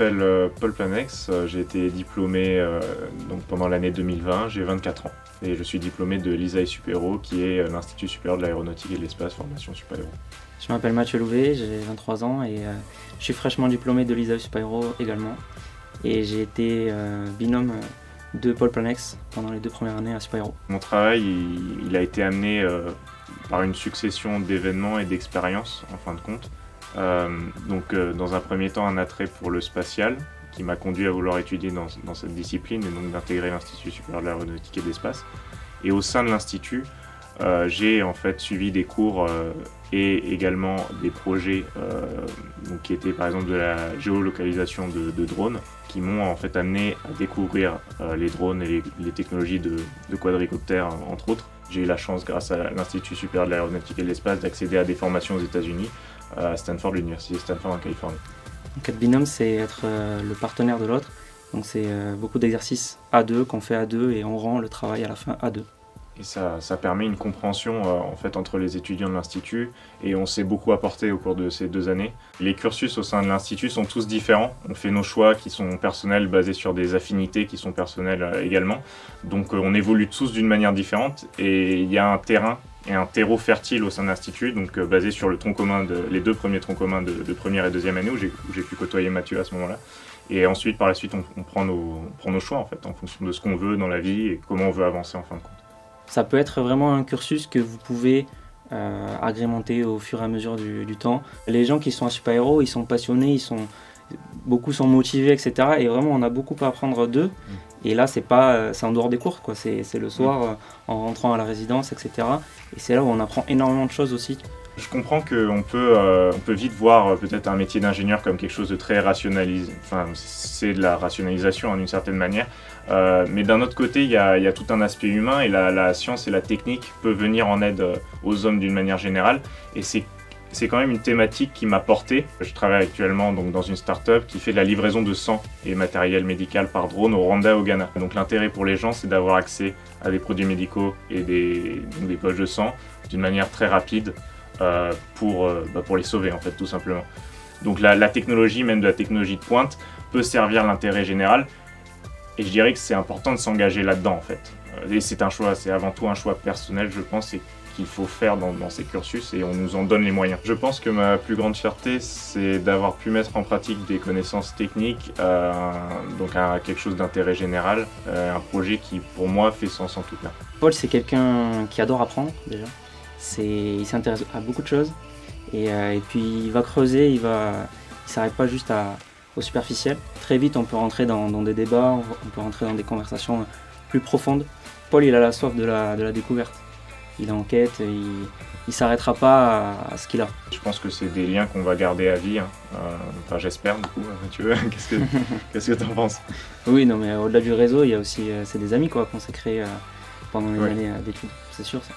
m'appelle Paul Planex, j'ai été diplômé donc pendant l'année 2020, j'ai 24 ans et je suis diplômé de l'ISAE Super-Héros qui est l'Institut supérieur de l'aéronautique et de l'espace, formation Super-Héros. Je m'appelle Mathieu Louvet, j'ai 23 ans et je suis fraîchement diplômé de l'ISAE Super-Héros également. Et j'ai été binôme de Paul Planex pendant les 2 premières années à Super-Héros. Mon travail, il a été amené par une succession d'événements et d'expériences en fin de compte. Dans un premier temps, un attrait pour le spatial qui m'a conduit à vouloir étudier dans cette discipline et donc d'intégrer l'Institut supérieur de l'aéronautique et de l'espace. Et au sein de l'Institut, j'ai en fait suivi des cours et également des projets qui étaient par exemple de la géolocalisation de drones qui m'ont en fait amené à découvrir les drones et les technologies de quadricoptères entre autres. J'ai eu la chance grâce à l'Institut supérieur de l'aéronautique et de l'espace d'accéder à des formations aux États-Unis à Stanford, l'université Stanford en Californie. Donc être binôme, c'est être le partenaire de l'autre. Donc c'est beaucoup d'exercices à deux qu'on fait à deux et on rend le travail à la fin à deux. Et ça permet une compréhension en fait, entre les étudiants de l'Institut et on s'est beaucoup apporté au cours de ces 2 années. Les cursus au sein de l'Institut sont tous différents. On fait nos choix qui sont personnels, basés sur des affinités qui sont personnelles également. Donc on évolue tous d'une manière différente et il y a un terrain et un terreau fertile au sein de l'Institut, donc basé sur le tronc commun les 2 premiers troncs communs de première et deuxième année où j'ai pu côtoyer Mathieu à ce moment-là. Et ensuite, par la suite, on prend nos choix en fait, en fonction de ce qu'on veut dans la vie et comment on veut avancer en fin de compte. Ça peut être vraiment un cursus que vous pouvez agrémenter au fur et à mesure du temps. Les gens qui sont à Super-Héros, ils sont passionnés, beaucoup sont motivés, etc. Et vraiment, on a beaucoup à apprendre d'eux. Et là, c'est en dehors des cours, quoi. C'est le soir, en rentrant à la résidence, etc. Et c'est là où on apprend énormément de choses aussi. Je comprends qu'on peut vite voir peut-être un métier d'ingénieur comme quelque chose de très rationalisé. Enfin, c'est de la rationalisation d'une certaine manière. Mais d'un autre côté, il y a tout un aspect humain et la science et la technique peuvent venir en aide aux hommes d'une manière générale. Et c'est quand même une thématique qui m'a porté. Je travaille actuellement donc, dans une start-up qui fait de la livraison de sang et matériel médical par drone au Rwanda et au Ghana. Donc l'intérêt pour les gens, c'est d'avoir accès à des produits médicaux et des poches de sang d'une manière très rapide pour les sauver en fait, tout simplement. Donc la technologie, même de la technologie de pointe, peut servir l'intérêt général. Et je dirais que c'est important de s'engager là-dedans en fait. Et c'est un choix, c'est avant tout un choix personnel, je pense, et qu'il faut faire dans ces cursus et on nous en donne les moyens. Je pense que ma plus grande fierté, c'est d'avoir pu mettre en pratique des connaissances techniques, donc à quelque chose d'intérêt général, un projet qui pour moi fait sens en tout cas. Paul, c'est quelqu'un qui adore apprendre déjà. Il s'intéresse à beaucoup de choses et puis il va creuser, il s'arrête pas juste au superficiel. Très vite, on peut rentrer dans des débats, on peut rentrer dans des conversations plus profondes. Paul, il a la soif de la découverte. Il est en quête, il s'arrêtera pas à ce qu'il a. Je pense que c'est des liens qu'on va garder à vie. Enfin, j'espère du coup, Mathieu. Qu'est-ce que tu en penses? Oui, non, mais au-delà du réseau, il y a aussi c'est des amis quoi qu'on s'est créés pendant les années d'études, c'est sûr ça.